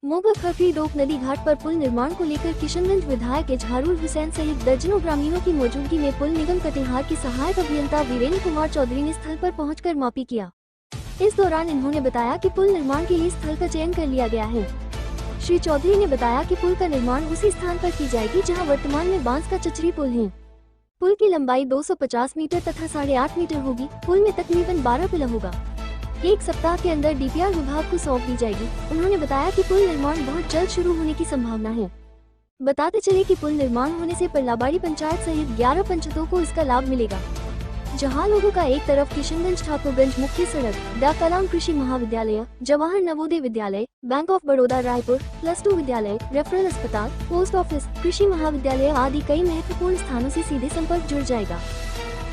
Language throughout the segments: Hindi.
मोगा खरफी डोक नदी घाट पर पुल निर्माण को लेकर किशनगंज विधायक इजहारुल हुसैन सहित दर्जनों ग्रामीणों की मौजूदगी में पुल निगम कटिहार के सहायक अभियंता वीरेंद्र कुमार चौधरी ने स्थल पर पहुंचकर मापी किया। इस दौरान इन्होंने बताया कि पुल निर्माण के लिए स्थल का चयन कर लिया गया है। श्री चौधरी ने बताया कि पुल का निर्माण उसी स्थान पर की जाएगी जहां वर्तमान में बांस का चचरी पुल है। पुल की लंबाई 250 मीटर तथा 8.5 मीटर होगी। पुल में तकरीबन 12 पिलर होगा। एक सप्ताह के अंदर डीपीआर विभाग को सौंप दी जाएगी। उन्होंने बताया कि पुल निर्माण बहुत जल्द शुरू होने की संभावना है। बताते चले कि पुल निर्माण होने से परलाबाड़ी पंचायत सहित 11 पंचायतों को इसका लाभ मिलेगा, जहां लोगों का एक तरफ किशनगंज ठाकुरगंज मुख्य सड़क, डा कलाम कृषि महाविद्यालय, जवाहर नवोदय विद्यालय, बैंक ऑफ बड़ौदा रायपुर, +2 विद्यालय, रेफरल अस्पताल, पोस्ट ऑफिस, कृषि महाविद्यालय आदि कई महत्वपूर्ण स्थानों से सीधे संपर्क जुड़ जाएगा।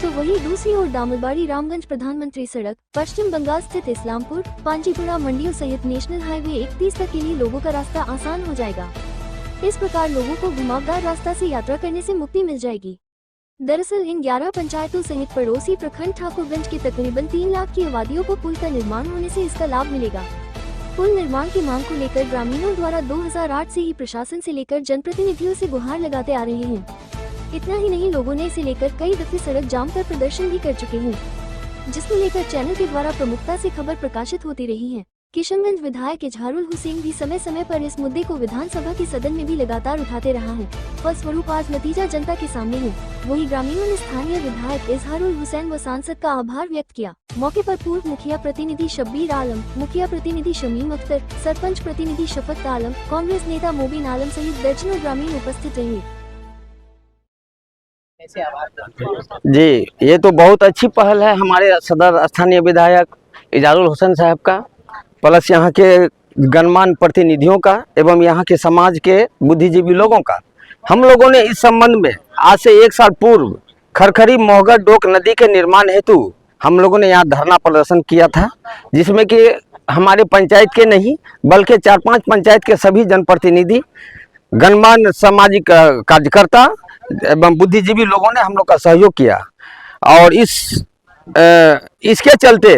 तो वहीं दूसरी ओर दामलबाड़ी रामगंज प्रधानमंत्री सड़क, पश्चिम बंगाल स्थित इस्लामपुर, पांजीपुरा मंडियों सहित नेशनल हाईवे 31 तक के लिए लोगों का रास्ता आसान हो जाएगा। इस प्रकार लोगों को घुमावदार रास्ता से यात्रा करने से मुक्ति मिल जाएगी। दरअसल इन 11 पंचायतों सहित पड़ोसी प्रखंड ठाकुरगंज के तकरीबन 3 लाख की आबादियों को पुल का निर्माण होने से इसका लाभ मिलेगा। पुल निर्माण की मांग को लेकर ग्रामीणों द्वारा 2008 से ही प्रशासन से लेकर जनप्रतिनिधियों से गुहार लगाते आ रहे हैं। इतना ही नहीं, लोगों ने इसे लेकर कई दफे सड़क जाम कर प्रदर्शन भी कर चुके हैं, जिसको लेकर चैनल के द्वारा प्रमुखता से खबर प्रकाशित होती रही है। किशनगंज विधायक इजहारुल हुसैन भी समय समय पर इस मुद्दे को विधानसभा के सदन में भी लगातार उठाते रहा है। फलस्वरूप आज नतीजा जनता के सामने है। वहीं ग्रामीणों ने स्थानीय विधायक इजहारुल हुसैन व सांसद का आभार व्यक्त किया। मौके पर पूर्व मुखिया प्रतिनिधि शब्बीर आलम, मुखिया प्रतिनिधि शमीम अख्तर, सरपंच प्रतिनिधि शफकत आलम, कांग्रेस नेता मोबिन आलम सहित दर्जनों ग्रामीण उपस्थित रहे। जी, ये तो बहुत अच्छी पहल है हमारे सदर स्थानीय विधायक इजहारुल हुसैन साहब का, प्लस यहाँ के गणमान्य प्रतिनिधियों का एवं यहाँ के समाज के बुद्धिजीवी लोगों का। हम लोगों ने इस संबंध में आज से 1 साल पूर्व खरखरी मोगा डोक नदी के निर्माण हेतु हम लोगों ने यहाँ धरना प्रदर्शन किया था, जिसमें कि हमारे पंचायत के नहीं बल्कि 4-5 पंचायत के सभी जनप्रतिनिधि, गणमान्य सामाजिक कार्यकर्ता एवं बुद्धिजीवी लोगों ने हम लोग का सहयोग किया। और इसके चलते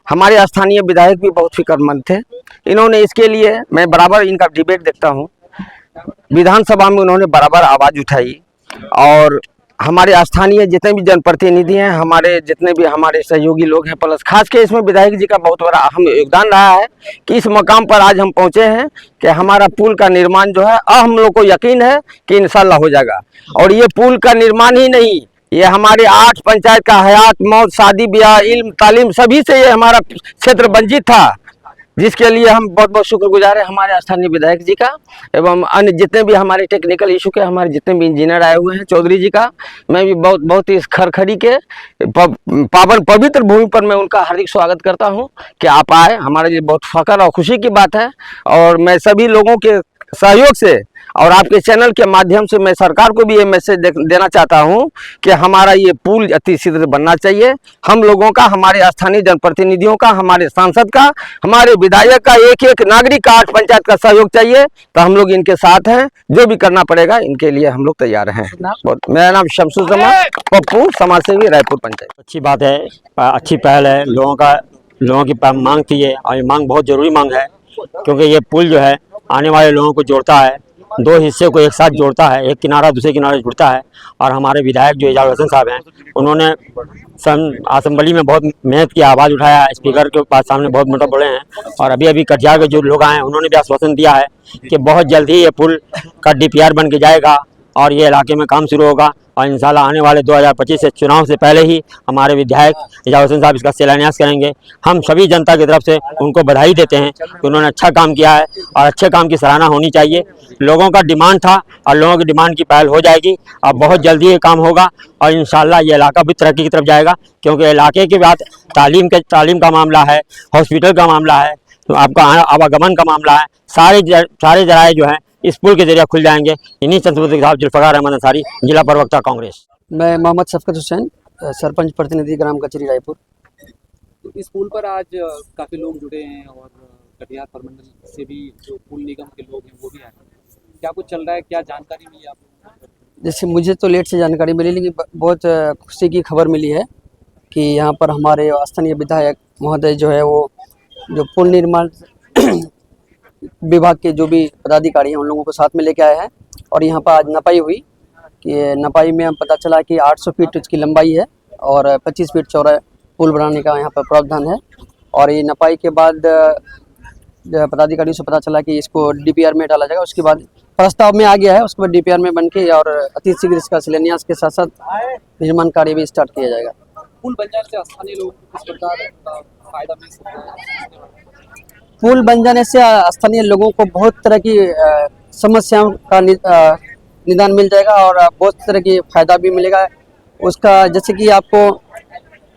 हमारे स्थानीय विधायक भी बहुत फिक्रमंद थे। इन्होंने इसके लिए, मैं बराबर इनका डिबेट देखता हूँ, विधानसभा में उन्होंने बराबर आवाज़ उठाई। और हमारे स्थानीय जितने भी जनप्रतिनिधि हैं, हमारे जितने भी हमारे सहयोगी लोग हैं, प्लस खास के इसमें विधायक जी का बहुत बड़ा अहम योगदान रहा है कि इस मकाम पर आज हम पहुंचे हैं कि हमारा पुल का निर्माण जो है, हम लोग को यकीन है कि इंशाल्लाह हो जाएगा। और ये पुल का निर्माण ही नहीं, ये हमारे 8 पंचायत का हयात, मौत, शादी ब्याह, इल्म, तालीम सभी से ये हमारा क्षेत्र वंचित था, जिसके लिए हम बहुत बहुत शुक्रगुजार हैं हमारे स्थानीय विधायक जी का एवं अन्य जितने भी हमारे टेक्निकल इशू के हमारे जितने भी इंजीनियर आए हुए हैं, चौधरी जी का। मैं भी बहुत इस खरखरी के पावन पवित्र भूमि पर मैं उनका हार्दिक स्वागत करता हूं कि आप आए। हमारे लिए बहुत फख्र और खुशी की बात है। और मैं सभी लोगों के सहयोग से और आपके चैनल के माध्यम से मैं सरकार को भी ये मैसेज देना चाहता हूं कि हमारा ये पुल अति शीघ्र बनना चाहिए। हम लोगों का, हमारे स्थानीय जनप्रतिनिधियों का, हमारे सांसद का, हमारे विधायक का, एक नागरिक का, 8 पंचायत का सहयोग चाहिए। तो हम लोग इनके साथ हैं, जो भी करना पड़ेगा इनके लिए हम लोग तैयार हैं। मेरा नाम शमसुज्जमा पप्पू, समाज सेवी, रायपुर पंचायत। अच्छी बात है, अच्छी पहल है। लोगों की मांग थी ये, और ये मांग बहुत जरूरी मांग है, क्योंकि ये पुल जो है आने वाले लोगों को जोड़ता है, 2 हिस्से को एक साथ जोड़ता है, एक किनारा दूसरे किनारे जुड़ता है। और हमारे विधायक जो इजहारुल हुसैन साहब हैं, उन्होंने असेंबली में बहुत मेहनत की, आवाज़ उठाया, स्पीकर के पास सामने बहुत मोटा बोले हैं। और अभी कटिहार के जो लोग आए हैं, उन्होंने भी आश्वासन दिया है कि बहुत जल्द ही ये पुल का डीपीआर बन के जाएगा और ये इलाके में काम शुरू होगा। और इंशाल्लाह आने वाले 2025 से चुनाव से पहले ही हमारे विधायक इजहारुल हुसैन साहब इसका शिलान्यास करेंगे। हम सभी जनता की तरफ से उनको बधाई देते हैं कि उन्होंने अच्छा काम किया है और अच्छे काम की सराहना होनी चाहिए। लोगों का डिमांड था और लोगों की डिमांड की पहल हो जाएगी। अब बहुत जल्दी ये काम होगा और इंशाल्लाह ये इलाका भी तरक्की की तरफ जाएगा, क्योंकि इलाके के बाद तालीम का मामला है, हॉस्पिटल का मामला है, तो आपका आवागमन का मामला है। सारे जराये जो हैं इस पुल के जरिए खुल जाएंगे। इन्हीं संस्कृति के साथ जुल्फ़िकार अहमद अंसारी, जिला प्रवक्ता कांग्रेस। मैं मोहम्मद शफकत हुसैन, सरपंच प्रतिनिधि ग्राम कचरी रायपुर। तो इस पुल पर आज काफ़ी लोग जुड़े हैं और कटिहार प्रमंडल से भी जो पुल निगम के लोग हैं वो भी आए। क्या कुछ चल रहा है, क्या जानकारी मिली आपको? जैसे मुझे तो लेट से जानकारी मिली, लेकिन बहुत खुशी की खबर मिली है कि यहाँ पर हमारे स्थानीय विधायक महोदय जो है वो जो पुल निर्माण विभाग के जो भी पदाधिकारी हैं उन लोगों को साथ में लेके आए हैं और यहाँ पर आज नपाई हुई कि नपाई में हम पता चला कि 800 फीट इसकी लंबाई है और 25 फीट चौड़ा पुल बनाने का यहाँ पर प्रावधान है। और ये नपाई के बाद पदाधिकारी से पता चला कि इसको डीपीआर में डाला जाएगा, उसके बाद प्रस्ताव में आ गया है, उसके बाद डीपीआर में बन के और अति शीघ्र इसका शिलान्यास के साथ साथ निर्माण कार्य भी स्टार्ट किया जाएगा। पुल बन जाने से स्थानीय लोगों को किस प्रकार फायदा मिल सकता है? पुल बन जाने से स्थानीय लोगों को बहुत तरह की समस्याओं का निदान मिल जाएगा और बहुत तरह की फायदा भी मिलेगा उसका। जैसे कि आपको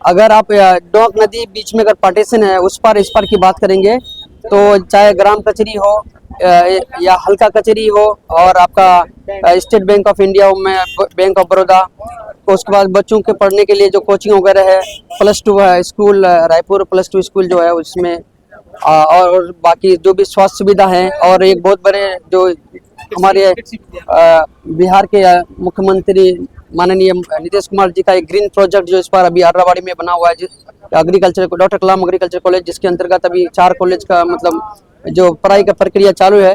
अगर आप डोंक नदी बीच में अगर पार्टीशन है उस पार इस पार की बात करेंगे तो चाहे ग्राम कचहरी हो या हल्का कचहरी हो और आपका स्टेट बैंक ऑफ इंडिया में बैंक ऑफ बड़ौदा, उसके बाद बच्चों के पढ़ने के लिए जो कोचिंग वगैरह है, +2 है स्कूल रायपुर +2 स्कूल जो है उसमें और बाकी जो भी स्वास्थ्य सुविधा है और एक बहुत बड़े जो हमारे बिहार के मुख्यमंत्री माननीय नीतीश कुमार जी का एक ग्रीन प्रोजेक्ट जो इस बार अभी आर्रावाड़ी में बना हुआ है, एग्रीकल्चर डॉक्टर कलाम एग्रीकल्चर कॉलेज, जिसके अंतर्गत अभी 4 कॉलेज का मतलब जो पढ़ाई का प्रक्रिया चालू है,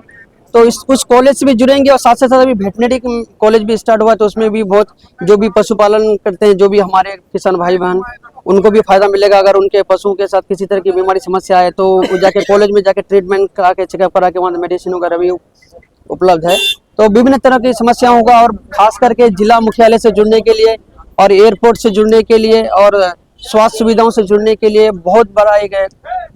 तो उस कॉलेज से भी जुड़ेंगे और साथ साथ अभी वेटनरी कॉलेज भी स्टार्ट हुआ है, तो उसमें भी बहुत जो भी पशुपालन करते हैं जो भी हमारे किसान भाई बहन उनको भी फायदा मिलेगा। अगर उनके पशुओं के साथ किसी तरह की बीमारी समस्या है तो वो जाके कॉलेज में जाके ट्रीटमेंट करा के चेकअप करा के वहाँ मेडिसिन वगैरह भी उपलब्ध है। तो विभिन्न तरह की समस्या होगा और खास करके जिला मुख्यालय से जुड़ने के लिए और एयरपोर्ट से जुड़ने के लिए और स्वास्थ्य सुविधाओं से जुड़ने के लिए बहुत बड़ा एक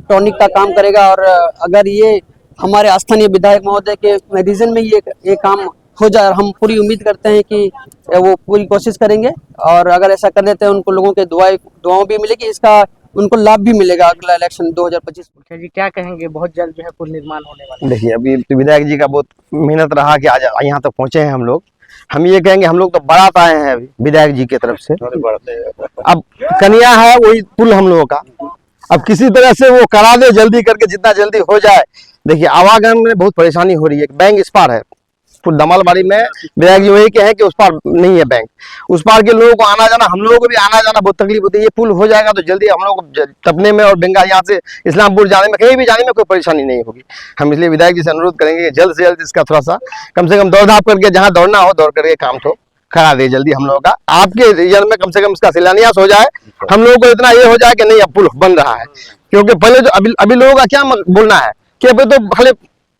टॉनिक का काम करेगा। और अगर ये हमारे स्थानीय विधायक महोदय के रीजन में ये काम हो जाए, हम पूरी उम्मीद करते हैं कि वो पूरी कोशिश करेंगे और अगर ऐसा कर देते हैं उनको लोगों के दुआओं भी मिलेगी, इसका उनको लाभ भी मिलेगा अगला इलेक्शन 2025। मुखिया जी क्या कहेंगे, बहुत जल्द जो है पुल निर्माण होने वाला है? देखिए अभी तो विधायक जी का बहुत मेहनत रहा कि आज यहाँ तक पहुँचे हैं हम लोग। हम ये कहेंगे हम लोग तो बारात आए हैं अभी विधायक जी की तरफ से, अब कन्या है वही पुल हम लोगों का, अब किसी तरह से वो करा दे जल्दी करके, जितना जल्दी हो जाए। देखिए आवागमन में बहुत परेशानी हो रही है, बैंक इस पार है दमालबाड़ी में, विधायक जी वही के हैं कि उस पार नहीं है बैंक, उस पार के लोगों को आना जाना, हम लोगों को भी आना जाना बहुत तकलीफ होती है। ये पुल हो जाएगा तो जल्दी हम लोग को टपने में और बंगाल यहाँ से इस्लामपुर जाने में कहीं भी जाने में कोई परेशानी नहीं होगी। हम इसलिए विधायक जी से अनुरोध करेंगे कि जल्द से जल्द इसका थोड़ा सा कम से कम दौड़ धाप करके जहाँ दौड़ना हो दौड़ करके काम तो करा दे जल्दी हम लोगों का। आपके रीजन में कम से कम इसका शिलान्यास हो जाए, हम लोगों को इतना ये हो जाए कि नहीं अब पुल बन रहा है। क्योंकि पहले जो अभी लोगों का क्या बोलना है कि अभी तो खाली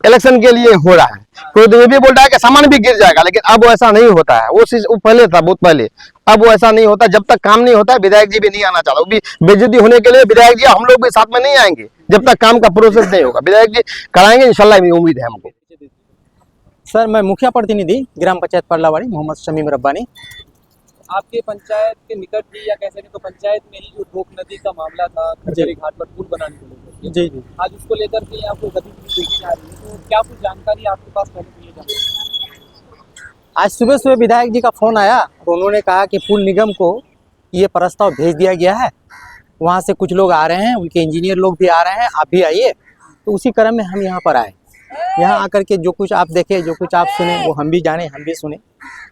इलेक्शन के लिए हो रहा है, कोई तो ये भी बोल रहा है कि सामान भी गिर जाएगा, लेकिन अब वो ऐसा नहीं होता है। वो चीज पहले था बहुत पहले, अब वो ऐसा नहीं होता। जब तक काम नहीं होता है विधायक जी भी नहीं आना चाहता, वो भी बेइज्जती होने के लिए विधायक जी हम लोग भी साथ में नहीं आएंगे जब तक काम का प्रोसेस नहीं होगा। विधायक जी कराएंगे इंशाल्लाह, उम्मीद है हमको। सर मैं मुखिया प्रतिनिधि ग्राम पंचायत परलावाड़ी मोहम्मद शमीम रब्बानी। आपके पंचायत के निकट भी या कैसे नहीं तो पंचायत में ही जो डोक नदी का मामला था खरखरी घाट पर पुल बनाने को लेकर, जी जी, आज उसको लेकर के आपको गतिविधि देखी जा रही है, तो क्या कुछ जानकारी आपके पास पहले मिली जाए? आज सुबह सुबह विधायक जी का फोन आया और उन्होंने कहा कि पुल निगम को ये प्रस्ताव भेज दिया गया है, वहाँ से कुछ लोग आ रहे हैं, उनके इंजीनियर लोग भी आ रहे हैं, आप भी आइए। तो उसी क्रम में हम यहाँ पर आए। यहाँ आकर के जो कुछ आप देखे, जो कुछ आप सुने वो हम भी जाने, हम भी सुने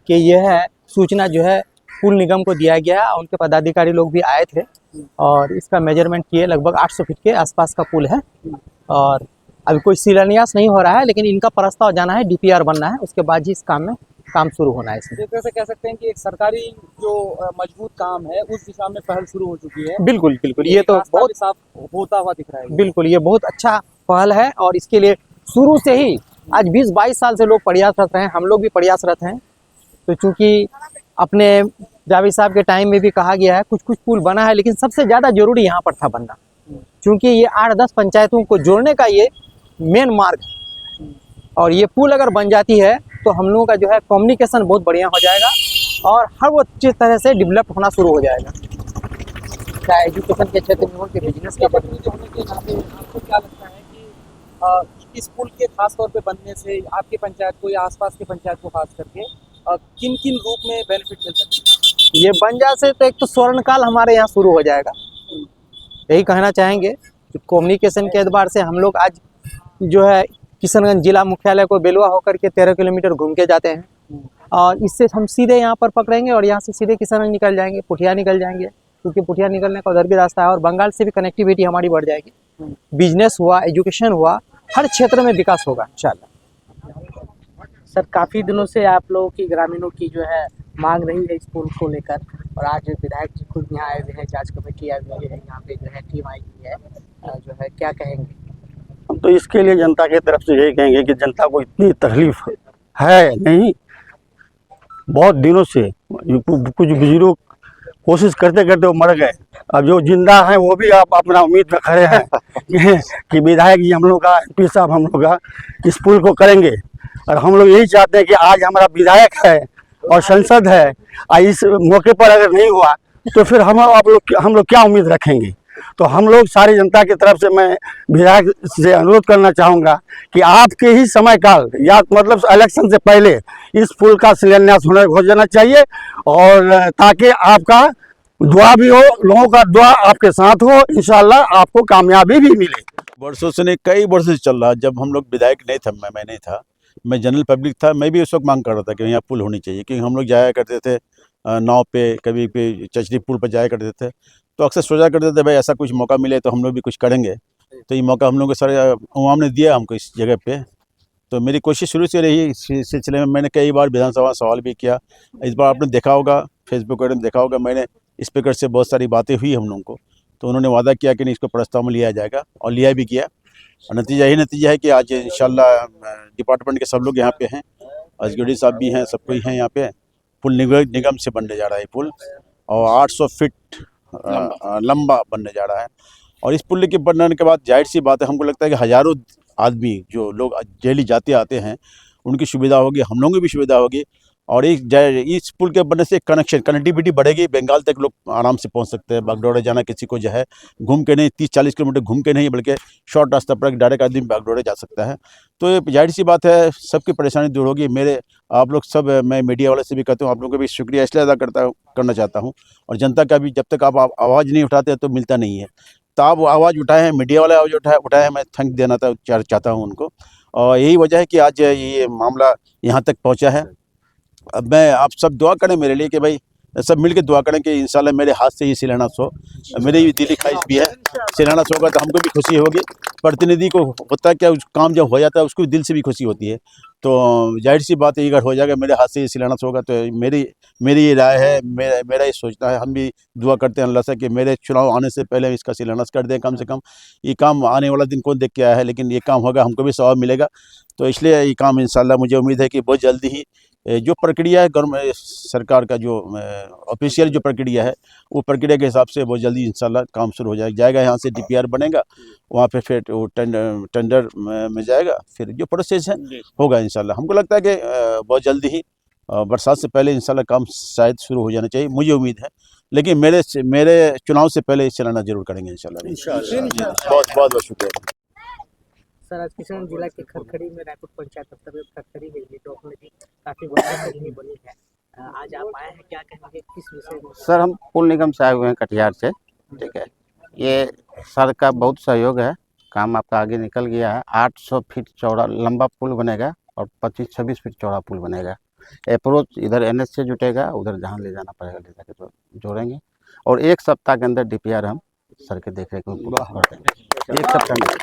कि यह है सूचना जो है पुल निगम को दिया गया। उनके पदाधिकारी लोग भी आए थे और इसका मेजरमेंट किए, लगभग 800 फीट के आसपास का पुल है और अभी कोई शिलान्यास नहीं हो रहा है, लेकिन इनका प्रस्ताव जाना है, डीपीआर बनना है, उसके बाद ही इस काम में काम शुरू होना है। इसमें एक तरह से कह सकते हैं कि एक सरकारी जो मजबूत काम है उस दिशा में पहल शुरू हो चुकी है। बिल्कुल बिल्कुल, ये तो रास्ता बहुत भी साफ होता हुआ दिख रहा है। बिल्कुल ये बहुत अच्छा पहल है और इसके लिए शुरू से ही आज 20-22 साल से लोग प्रयासरत हैं, हम लोग भी प्रयासरत हैं। तो चूँकि अपने जावेद साहब के टाइम में भी कहा गया है कुछ कुछ पुल बना है, लेकिन सबसे ज़्यादा जरूरी यहाँ पर था बनना, क्योंकि ये 8-10 पंचायतों को जोड़ने का ये मेन मार्ग है। और ये पुल अगर बन जाती है तो हम लोगों का जो है कम्युनिकेशन बहुत बढ़िया हो जाएगा और हर वो अच्छी तरह से डेवलप होना शुरू हो जाएगा, चाहे एजुकेशन के क्षेत्र में हो कि बिजनेस के प्रतिनिधि होने के नाते आपको क्या लगता है कि इस पुल के खास तौर पे बनने से आपकी पंचायत को या आसपास की पंचायत को खास करके किन किन रूप में बेनिफिट मिल सकता है? ये बन जाए से तो एक तो स्वर्णकाल हमारे यहाँ शुरू हो जाएगा, यही कहना चाहेंगे। कम्युनिकेशन के एतबार से हम लोग आज जो है किशनगंज जिला मुख्यालय को बेलवा होकर के 13 किलोमीटर घूम के जाते हैं और इससे हम सीधे यहाँ पर पकड़ेंगे और यहाँ से सीधे किशनगंज निकल जाएंगे, पुठिया निकल जाएंगे, क्योंकि पुठिया निकलने का उधर भी रास्ता है और बंगाल से भी कनेक्टिविटी हमारी बढ़ जाएगी। बिजनेस हुआ, एजुकेशन हुआ, हर क्षेत्र में विकास होगा इंशाल्लाह। सर काफ़ी दिनों से आप लोगों की ग्रामीणों की जो है मांग रही है इस पुल को लेकर, और आज विधायक जी खुद यहाँ आए हुए हैं, जांच कमेटी आई हुई है, यहाँ पे जो है टीम आई हुई है, जो है क्या कहेंगे? हम तो इसके लिए जनता की तरफ से यही कहेंगे कि जनता को इतनी तकलीफ है नहीं, बहुत दिनों से कुछ बुजुर्ग कोशिश करते करते वो मर गए। अब जो जिंदा हैं वो भी आप अपना उम्मीद में खड़े हैं कि विधायक जी हम लोग का, एमपी साहब हम लोग का इस पुल को करेंगे। और हम लोग यही चाहते हैं कि आज हमारा विधायक है और संसद है, और इस मौके पर अगर नहीं हुआ तो फिर हम लोग क्या उम्मीद रखेंगे। तो हम लोग सारी जनता की तरफ से मैं विधायक से अनुरोध करना चाहूँगा कि आपके ही समय काल या मतलब इलेक्शन से पहले इस पुल का शिलान्यास हो जाना चाहिए, और ताकि आपका दुआ भी हो, लोगों का दुआ आपके साथ हो, इंशाल्लाह आपको कामयाबी भी मिले। वर्षों से नहीं, कई वर्षों से चल रहा। जब हम लोग विधायक नहीं था, मैं नहीं था, मैं जनरल पब्लिक था, मैं भी उस वक्त मांग कर रहा था कि यहाँ पुल होनी चाहिए, क्योंकि हम लोग जाया करते थे नाव पे, कभी पे चचरी पुल पर जाया करते थे, तो अक्सर सोचा करते थे भाई ऐसा कुछ मौका मिले तो हम लोग भी कुछ करेंगे। तो ये मौका हम लोग को सारे अवाम ने दिया हमको इस जगह पे। तो मेरी कोशिश शुरू से रही इस सिलसिले में। मैंने कई बार विधानसभा में सवाल भी किया। इस बार आपने देखा होगा, फेसबुक वगैरह में देखा होगा, मैंने स्पीकर से बहुत सारी बातें हुई हम लोगों को, तो उन्होंने वादा किया कि नहीं इसको प्रस्ताव में लिया जाएगा, और लिया भी गया। और नतीजा है कि आज इंशाल्लाह डिपार्टमेंट के सब लोग यहाँ पे हैं, असगड़ी साहब भी हैं, सब कोई हैं यहाँ पे। पुल निगम से बनने जा रहा है पुल, और 800 फीट लंबा बनने जा रहा है। और इस पुल के बनने के बाद जाहिर सी बात है, हमको लगता है कि हज़ारों आदमी जो लोग डेली जाते आते हैं उनकी सुविधा होगी, हम लोगों की भी सुविधा होगी। और इस पुल के बनने से कनेक्टिविटी बढ़ेगी, बंगाल तक लोग आराम से पहुंच सकते हैं। बागडोरे जाना किसी को जो है घूम के नहीं, 30-40 किलोमीटर घूम के नहीं, बल्कि शॉर्ट रास्ता पर डायरेक्ट आदमी बागडोरे जा सकता है। तो ये जाहिर सी बात है, सबकी परेशानी दूर होगी। आप लोग सब, मैं मीडिया वाले से भी कहता हूँ, आप लोगों का भी शुक्रिया इसलिए अदा करना चाहता हूँ, और जनता का भी। जब तक आप आवाज़ नहीं उठाते तो मिलता नहीं है। तो आप आवाज़ उठाए हैं, मीडिया वाले आवाज़ उठाए हैं, मैं थैंक देना चाहता हूँ उनको। और यही वजह है कि आज ये मामला यहाँ तक पहुँचा है। अब मैं आप सब दुआ करें मेरे लिए कि भाई सब मिलकर दुआ करें कि इंशाल्लाह मेरे हाथ से ये शिलान्यास हो। मेरी भी दिली ख्वाहिश भी है, शिलान्यास होगा तो हमको भी खुशी होगी। प्रतिनिधि को होता है क्या, उस काम जब हो जाता है उसको दिल से भी खुशी होती है। तो जाहिर सी बात है, अगर हो जाएगा मेरे हाथ से ये शिलान्यास होगा तो मेरी ये राय है, मेरा ये सोचना है। हम भी दुआ करते हैं अल्लाह से कि मेरे चुनाव आने से पहले इसका शिलान्यास कर दें। कम से कम ये काम आने वाला दिन कौन देख के आया है, लेकिन ये काम होगा, हमको भी सवाब मिलेगा। तो इसलिए ये काम इंशाल्लाह मुझे उम्मीद है कि बहुत जल्दी ही जो प्रक्रिया है गवर्नमेंट सरकार का, जो ऑफिशियल जो प्रक्रिया है, वो प्रक्रिया के हिसाब से बहुत जल्दी इंशाल्लाह काम शुरू हो जाएगा। यहाँ से DPR बनेगा, वहाँ पे फिर वो टेंडर में जाएगा, फिर जो प्रोसेस है होगा इंशाल्लाह। हमको लगता है कि बहुत जल्दी ही बरसात से पहले इंशाल्लाह काम शायद शुरू हो जाना चाहिए, मुझे उम्मीद है। लेकिन मेरे चुनाव से पहले चलाना जरूर करेंगे इंशाल्लाह। बहुत बहुत शुक्रिया। सर आज किशनगंज जिला के खरखड़ी में रायपुर पंचायत दफ्तर में खरखड़ी गई है, तो अपने भी काफ़ी बड़ी बनी है। आज आप आए हैं, क्या कहेंगे किस विषय में? सर हम पुल निगम से आए हुए हैं कटिहार से, ठीक है। ये सर का बहुत सहयोग है, काम आपका आगे निकल गया है। 800 फीट चौड़ा लंबा पुल बनेगा और 25-26 फीट चौड़ा पुल बनेगा। अप्रोच इधर NH से जुटेगा, उधर जहाँ ले जाना पड़ेगा ले जाके तो जोड़ेंगे। और 1 सप्ताह के अंदर DPR हम सर के देख रेख में 1 सप्ताह में।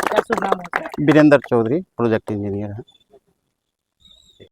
क्या शुभ नाम है? वीरेंद्र चौधरी, प्रोजेक्ट इंजीनियर हैं।